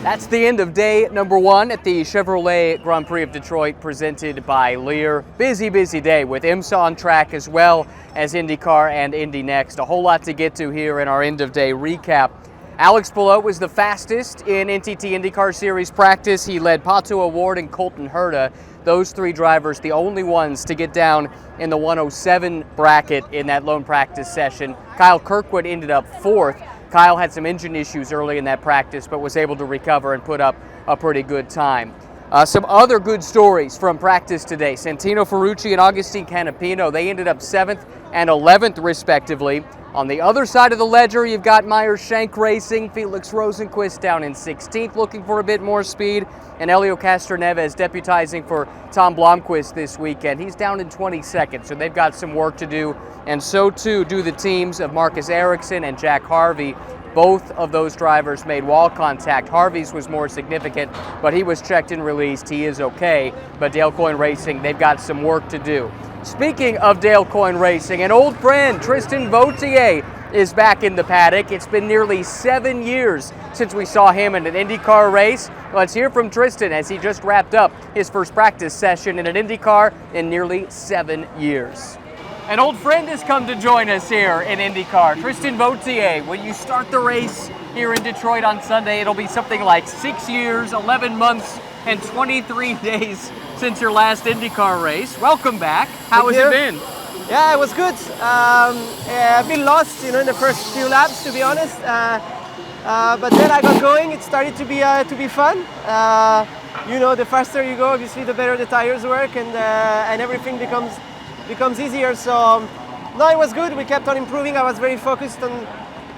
That's the end of day number 1 at the Chevrolet Grand Prix of Detroit presented by Lear. Busy day with IMSA on track as well as IndyCar and Indy Next. A whole lot to get to here in our end of day recap. Alex Palou was the fastest in NTT IndyCar Series practice. He led Pato O'Ward and Colton Herta. Those 3 drivers, the only ones to get down in the 107 bracket in that lone practice session. Kyle Kirkwood ended up 4th. Kyle had some engine issues early in that practice, but was able to recover and put up a pretty good time. Some other good stories from practice today. Santino Ferrucci and Agustin Canapino, they ended up 7th and 11th respectively. On the other side of the ledger, you've got Myers Shank Racing. Felix Rosenquist down in 16th, looking for a bit more speed. And Helio Castroneves deputizing for Tom Blomqvist this weekend. He's down in 22nd, so they've got some work to do. And so too do the teams of Marcus Ericsson and Jack Harvey. Both of those drivers made wall contact. Harvey's was more significant, but he was checked and released. He is okay. But Dale Coyne Racing, they've got some work to do. Speaking of Dale Coyne Racing, an old friend, Tristan Vautier, is back in the paddock. It's been nearly 7 years since we saw him in an IndyCar race. Let's hear from Tristan as he just wrapped up his first practice session in an IndyCar in nearly 7 years. An old friend has come to join us here in IndyCar. Tristan Vautier, when you start the race here in Detroit on Sunday, it'll be something like 6 years, 11 months, and 23 days since your last IndyCar race. Welcome back. How has it been? Yeah, it was good. I've been lost, in the first few laps, to be honest. But then I got going. It started to be fun. The faster you go, obviously, the better the tires work, and everything becomes easier. So no, it was good. We kept on improving. I was very focused on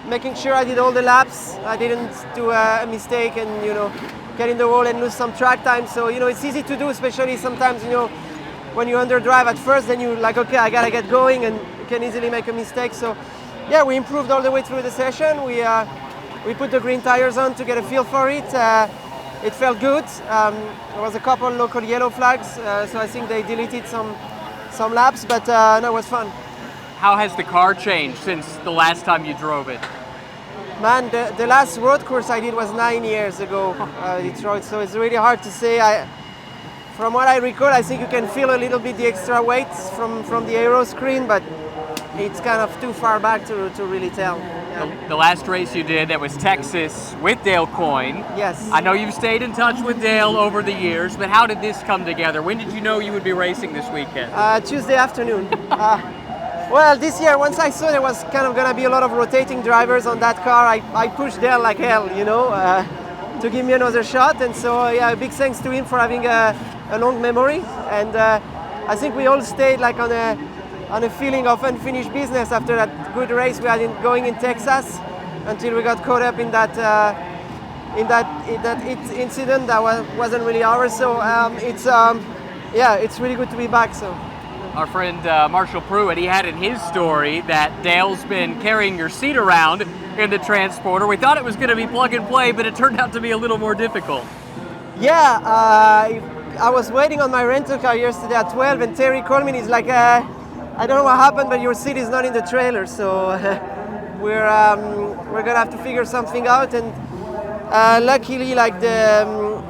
making sure I did all the laps. I didn't do a mistake and get in the wall and lose some track time. So it's easy to do, especially sometimes when you underdrive at first, then you're like, okay, I gotta get going, and you can easily make a mistake. So yeah, we improved all the way through the session. We put the green tires on to get a feel for it. It felt good. There was a couple local yellow flags, so I think they deleted some laps, but no, it was fun. How has the car changed since the last time you drove it? Man, the last road course I did was 9 years ago, Detroit, so it's really hard to say. From what I recall, I think you can feel a little bit the extra weight from the aero screen, but it's kind of too far back to really tell. Yeah. The last race you did, that was Texas with Dale Coyne. Yes. I know you've stayed in touch with Dale over the years, but how did this come together? When did you know you would be racing this weekend? Tuesday afternoon. Well, this year, once I saw there was kind of going to be a lot of rotating drivers on that car, I pushed Dale like hell, to give me another shot. And so, yeah, big thanks to him for having a long memory. And I think we all stayed like on a feeling of unfinished business after that good race we had going in Texas, until we got caught up in that incident that wasn't really ours. So it's really good to be back. So. Our friend Marshall Pruitt, he had in his story that Dale's been carrying your seat around in the transporter. We thought it was going to be plug and play, but it turned out to be a little more difficult. Yeah, I was waiting on my rental car yesterday at 12, and Terry called me and he's like, I don't know what happened, but your seat is not in the trailer, so we're gonna have to figure something out. And luckily, like the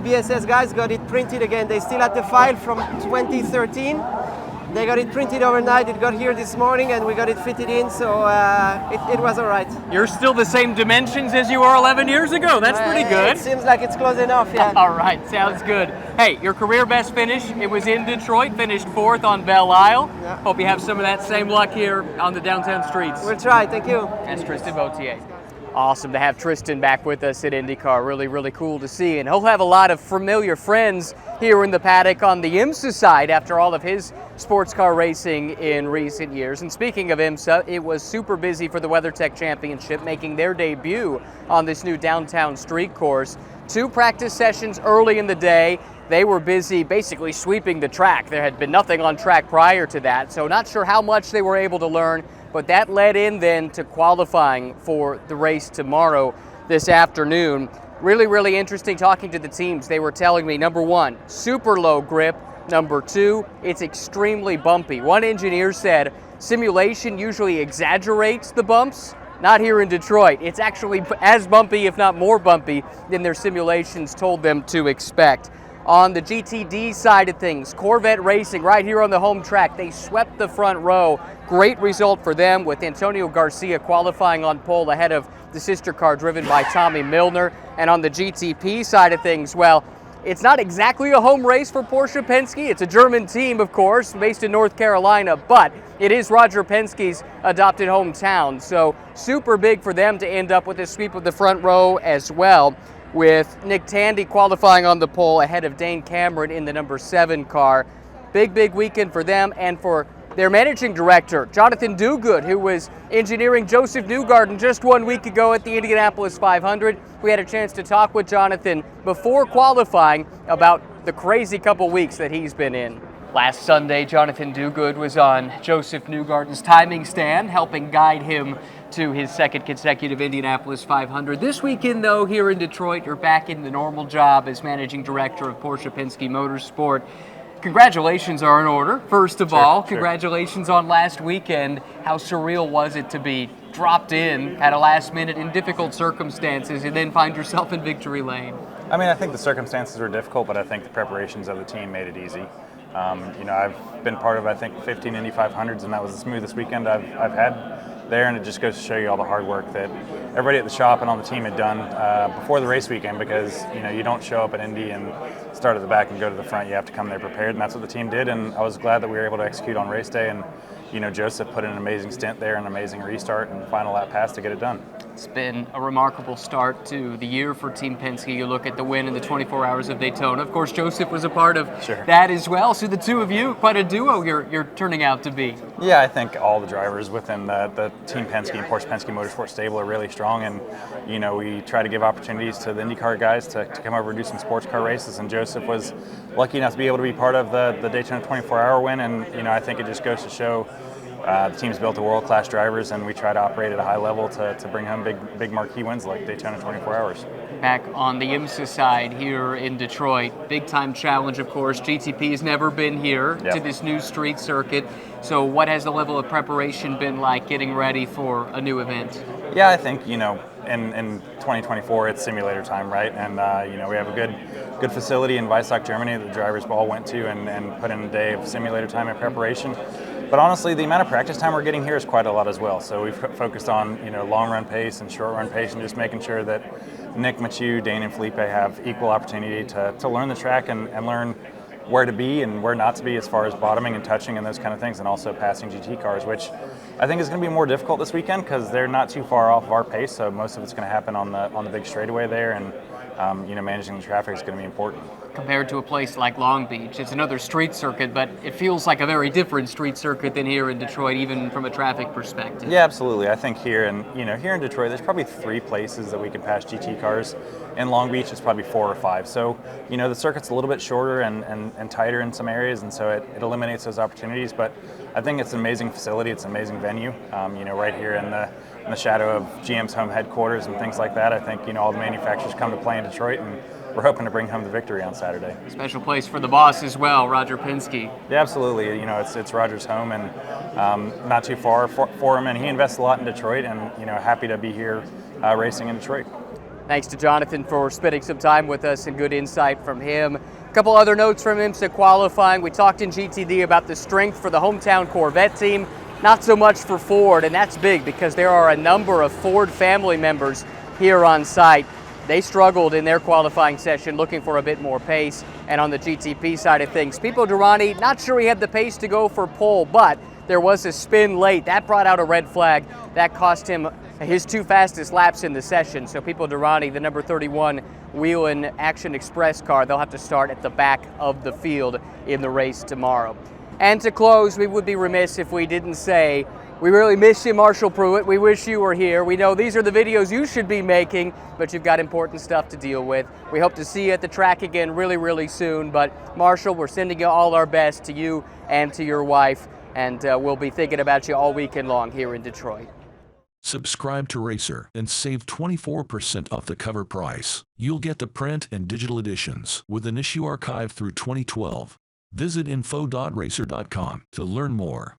BSS guys got it printed again. They still had the file from 2013. They got it printed overnight. It got here this morning, and we got it fitted in, so it was all right. You're still the same dimensions as you were 11 years ago. That's pretty good. It seems like it's close enough, yeah. All right, sounds good. Hey, your career best finish, it was in Detroit, finished 4th on Belle Isle. Yeah. Hope you have some of that same luck here on the downtown streets. We'll try, thank you. That's Tristan Vautier. Awesome to have Tristan back with us at IndyCar. Really cool to see. And he'll have a lot of familiar friends here in the paddock on the IMSA side after all of his sports car racing in recent years. And speaking of IMSA, it was super busy for the WeatherTech Championship, making their debut on this new downtown street course. 2 practice sessions early in the day. They were busy basically sweeping the track. There had been nothing on track prior to that, so not sure how much they were able to learn, but that led in then to qualifying for the race tomorrow this afternoon. Really interesting talking to the teams. They were telling me, number 1, super low grip. Number 2, it's extremely bumpy. One engineer said simulation usually exaggerates the bumps. not here in Detroit. It's actually as bumpy, if not more bumpy, than their simulations told them to expect. On the GTD side of things, Corvette Racing right here on the home track, they swept the front row. Great result for them, with Antonio Garcia qualifying on pole ahead of the sister car driven by Tommy Milner. And on the GTP side of things, well, it's not exactly a home race for Porsche Penske. It's a German team, of course, based in North Carolina, but it is Roger Penske's adopted hometown. So super big for them to end up with a sweep of the front row as well, with Nick Tandy qualifying on the pole ahead of Dane Cameron in the number 7 car. Big weekend for them and for their managing director, Jonathan Diuguid, who was engineering Joseph Newgarden just 1 week ago at the Indianapolis 500. We had a chance to talk with Jonathan before qualifying about the crazy couple weeks that he's been in. Last Sunday, Jonathan Diuguid was on Joseph Newgarden's timing stand, helping guide him to his second consecutive Indianapolis 500. This weekend, though, here in Detroit, you're back in the normal job as managing director of Porsche Penske Motorsport. Congratulations are in order, first of all. Congratulations on last weekend. How surreal was it to be dropped in at a last minute in difficult circumstances and then find yourself in victory lane? I mean, I think the circumstances were difficult, but I think the preparations of the team made it easy. I've been part of, I think, 15 Indy 500s, and that was the smoothest weekend I've had there, and it just goes to show you all the hard work that everybody at the shop and on the team had done before the race weekend, because you don't show up at Indy and start at the back and go to the front. You have to come there prepared, and that's what the team did, and I was glad that we were able to execute on race day, and Joseph put in an amazing stint there, an amazing restart, and final lap pass to get it done. It's been a remarkable start to the year for Team Penske. You look at the win in the 24 Hours of Daytona. Of course, Joseph was a part of that as well. So the two of you, quite a duo you're turning out to be. Yeah, I think all the drivers within the Team Penske and Porsche Penske Motorsport stable are really strong, and we try to give opportunities to the IndyCar guys to come over and do some sports car races, and Joseph was lucky enough to be able to be part of the Daytona 24-hour win, and I think it just goes to show the team's built a world-class drivers, and we try to operate at a high level to bring home big marquee wins like Daytona 24 Hours. Back on the IMSA side here in Detroit, big-time challenge, of course. GTP has never been here to this new street circuit. So what has the level of preparation been like getting ready for a new event? Yeah, I think, in 2024, it's simulator time, right? And, we have a good facility in Weissach, Germany that the drivers all went to and put in a day of simulator time and preparation. But honestly, the amount of practice time we're getting here is quite a lot as well. So we've focused on, long run pace and short run pace, and just making sure that Nick, Mathieu, Dane, and Felipe have equal opportunity to learn the track and learn where to be and where not to be as far as bottoming and touching and those kind of things, and also passing GT cars, which I think is going to be more difficult this weekend because they're not too far off of our pace. So most of it's going to happen on the big straightaway there, and managing the traffic is going to be important. Compared to a place like Long Beach, it's another street circuit, but it feels like a very different street circuit than here in Detroit, even from a traffic perspective. Yeah, absolutely. I think here in Detroit, there's probably 3 places that we can pass GT cars. In Long Beach, it's probably 4 or 5. So, the circuit's a little bit shorter and tighter in some areas, and so it eliminates those opportunities. But I think it's an amazing facility. It's an amazing venue. Right here in the shadow of GM's home headquarters and things like that. I think all the manufacturers come to play in Detroit, and we're hoping to bring home the victory on Saturday. Special place for the boss as well, Roger Penske. Yeah, absolutely. It's Roger's home, and not too far for him, and he invests a lot in Detroit, and happy to be here racing in Detroit. Thanks to Jonathan for spending some time with us and good insight from him. A couple other notes from IMSA qualifying. We talked in GTD about the strength for the hometown Corvette team, not so much for Ford, and that's big because there are a number of Ford family members here on site. They struggled in their qualifying session looking for a bit more pace. And on the GTP side of things, Pipo Derani, not sure he had the pace to go for pole, but there was a spin late. That brought out a red flag. That cost him his 2 fastest laps in the session. So Pipo Derani, the number 31 Whelen Action Express car, they'll have to start at the back of the field in the race tomorrow. And to close, we would be remiss if we didn't say, we really miss you, Marshall Pruitt. We wish you were here. We know these are the videos you should be making, but you've got important stuff to deal with. We hope to see you at the track again really soon. But Marshall, we're sending you all our best, to you and to your wife, and we'll be thinking about you all weekend long here in Detroit. Subscribe to Racer and save 24% off the cover price. You'll get the print and digital editions with an issue archive through 2012. Visit info.racer.com to learn more.